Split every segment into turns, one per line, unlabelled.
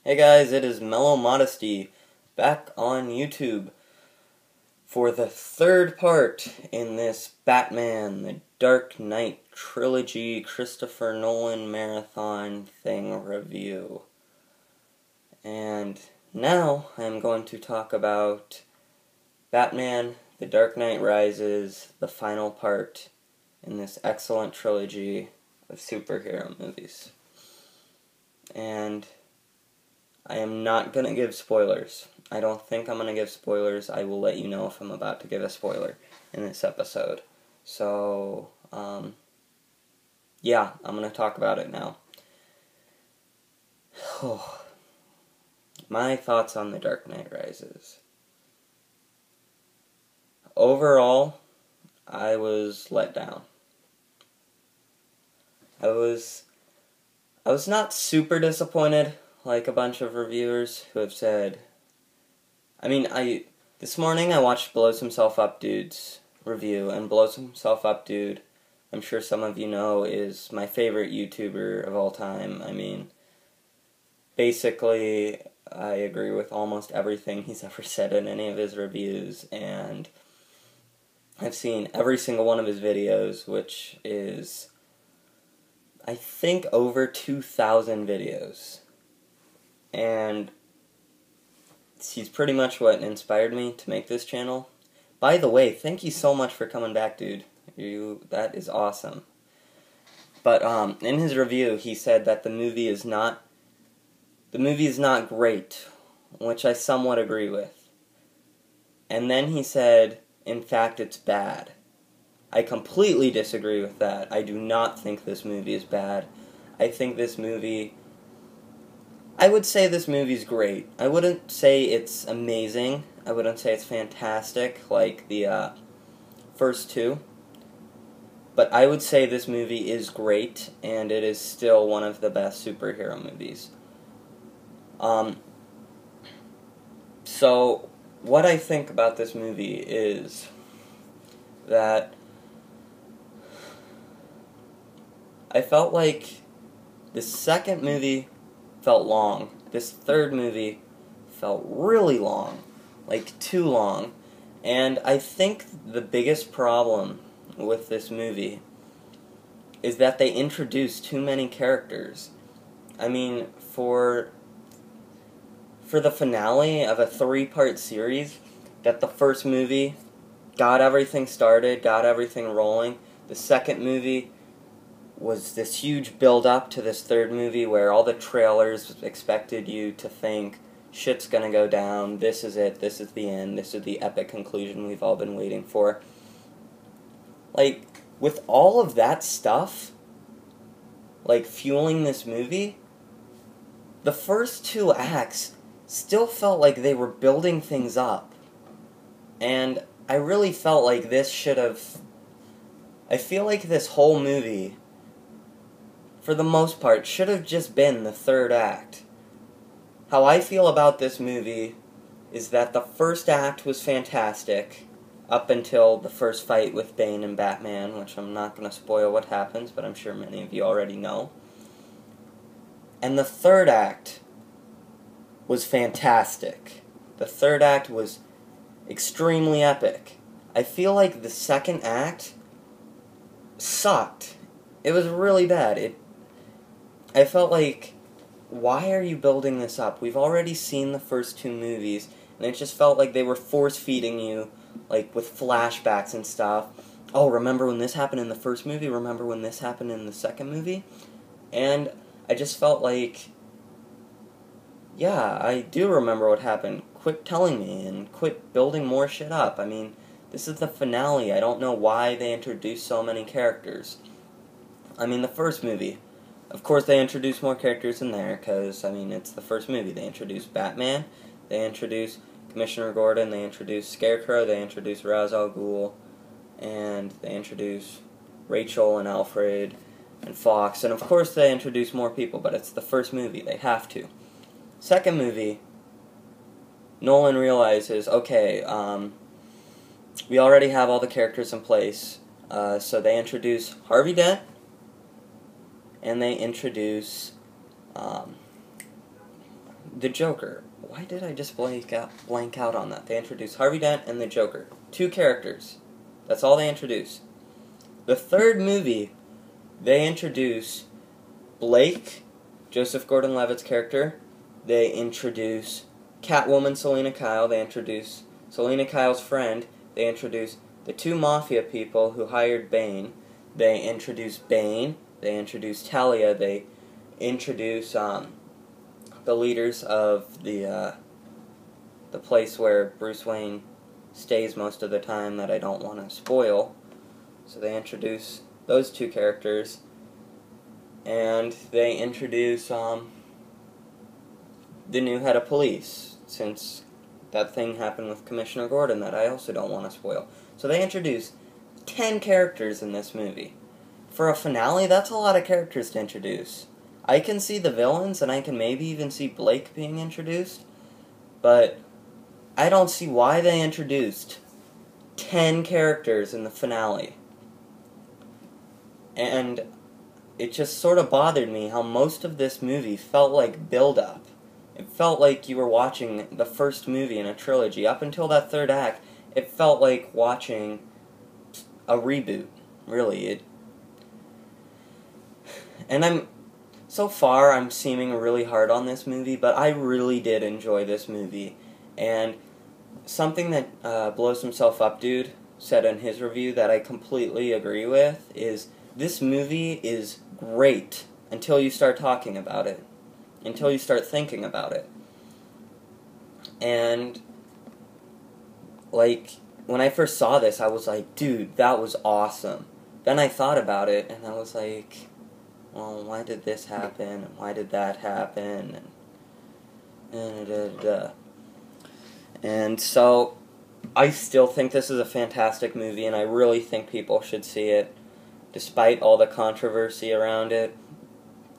Hey guys, it is Mellow Modesty back on YouTube for the third part in this Batman, the Dark Knight trilogy Christopher Nolan marathon thing review. And now I'm going to talk about Batman, The Dark Knight Rises, the final part in this excellent trilogy of superhero movies. And I am not going to give spoilers. I don't think I'm going to give spoilers. I will let you know if I'm about to give a spoiler in this episode. So, yeah, I'm going to talk about it now. My thoughts on The Dark Knight Rises. Overall, I was let down. I was not super disappointed, like a bunch of reviewers who have said. This morning I watched Blows Himself Up Dude's review, and Blows Himself Up Dude, I'm sure some of you know, is my favorite YouTuber of all time. Basically, I agree with almost everything he's ever said in any of his reviews, and I've seen every single one of his videos, which is, I think, over 2,000 videos. And he's pretty much what inspired me to make this channel. By the way, thank you so much for coming back, dude. That is awesome. But in his review, he said that the movie is not great, which I somewhat agree with. And then he said, in fact, it's bad. I completely disagree with that. I do not think this movie is bad. I would say this movie's great. I wouldn't say it's amazing. I wouldn't say it's fantastic like the first two. But I would say this movie is great, and it is still one of the best superhero movies. So, what I think about this movie is that I felt like the second movie felt long. This third movie felt really long, like too long. And I think the biggest problem with this movie is that they introduced too many characters. For the finale of a 3-part series, that the first movie got everything started, got everything rolling. The second movie was this huge build-up to this third movie where all the trailers expected you to think, shit's gonna go down, this is it, this is the end, this is the epic conclusion we've all been waiting for. Like, with all of that stuff, like, fueling this movie, the first 2 acts still felt like they were building things up. And I really felt like I feel like this whole movie, for the most part, should have just been the third act. How I feel about this movie is that the first act was fantastic, up until the first fight with Bane and Batman, which I'm not going to spoil what happens, but I'm sure many of you already know. And the third act was fantastic. The third act was extremely epic. I feel like the second act sucked. It was really bad. I felt like, why are you building this up? We've already seen the first 2 movies, and it just felt like they were force-feeding you, like, with flashbacks and stuff. Oh, remember when this happened in the first movie? Remember when this happened in the second movie? And I just felt like, yeah, I do remember what happened. Quit telling me, and quit building more shit up. This is the finale. I don't know why they introduced so many characters. The first movie, of course they introduced more characters in there, because, it's the first movie. They introduced Batman, they introduced Commissioner Gordon, they introduced Scarecrow, they introduced Ra's al Ghul, and they introduced Rachel and Alfred and Fox, and of course they introduced more people, but it's the first movie. They have to. Second movie, Nolan realizes, okay, we already have all the characters in place, so they introduce Harvey Dent, and they introduce the Joker. Why did I just blank out on that? They introduced Harvey Dent and the Joker. 2 characters. That's all they introduce. The third movie, they introduce Blake, Joseph Gordon-Levitt's character. They introduce Catwoman, Selina Kyle. They introduce Selina Kyle's friend. They introduce the 2 mafia people who hired Bane. They introduce Bane. They introduce Talia. They introduce the leaders of the place where Bruce Wayne stays most of the time that I don't want to spoil. So they introduce those 2 characters, and they introduce the new head of police, since that thing happened with Commissioner Gordon that I also don't want to spoil. So they introduce 10 characters in this movie. For a finale, that's a lot of characters to introduce. I can see the villains, and I can maybe even see Blake being introduced, but I don't see why they introduced 10 characters in the finale. And it just sort of bothered me how most of this movie felt like build-up. It felt like you were watching the first movie in a trilogy. Up until that third act, it felt like watching a reboot, really. So far, I'm seeming really hard on this movie, but I really did enjoy this movie. And something that Blows Himself Up Dude said in his review that I completely agree with is, this movie is great until you start talking about it. Until you start thinking about it. And, like, when I first saw this, I was like, dude, that was awesome. Then I thought about it, and I was like, well, why did this happen, and why did that happen, and so, I still think this is a fantastic movie, and I really think people should see it, despite all the controversy around it,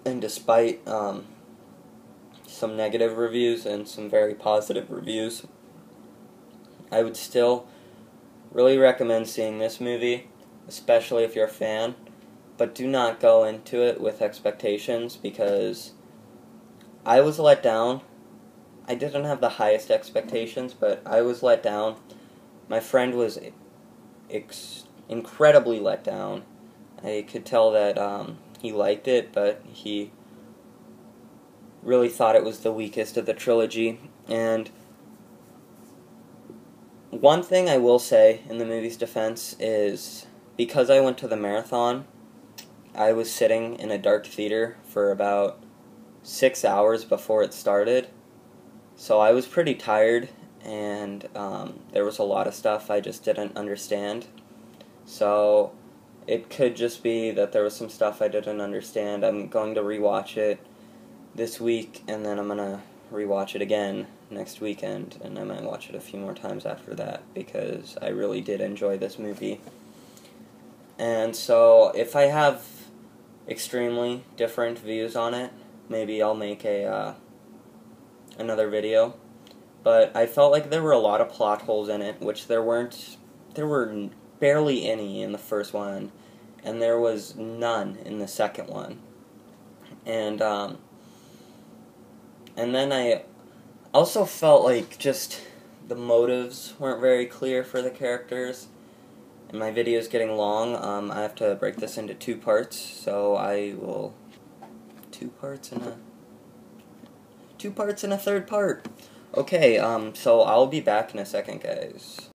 and despite some negative reviews and some very positive reviews. I would still really recommend seeing this movie, especially if you're a fan. But do not go into it with expectations, because I was let down. I didn't have the highest expectations, but I was let down. My friend was incredibly let down. I could tell that he liked it, but he really thought it was the weakest of the trilogy. And one thing I will say in the movie's defense is, because I went to the marathon, I was sitting in a dark theater for about 6 hours before it started, so I was pretty tired, and there was a lot of stuff I just didn't understand. So it could just be that there was some stuff I didn't understand. I'm going to rewatch it this week, and then I'm going to rewatch it again next weekend, and I might watch it a few more times after that, because I really did enjoy this movie. And so if I have extremely different views on it, maybe I'll make another video. But I felt like there were a lot of plot holes in it, which there were barely any in the first one, and there was none in the second one. And then I also felt like just the motives weren't very clear for the characters. And my video is getting long. I have to break this into 2 parts, so I will 2 parts and a third part. Okay, so I'll be back in a second, guys.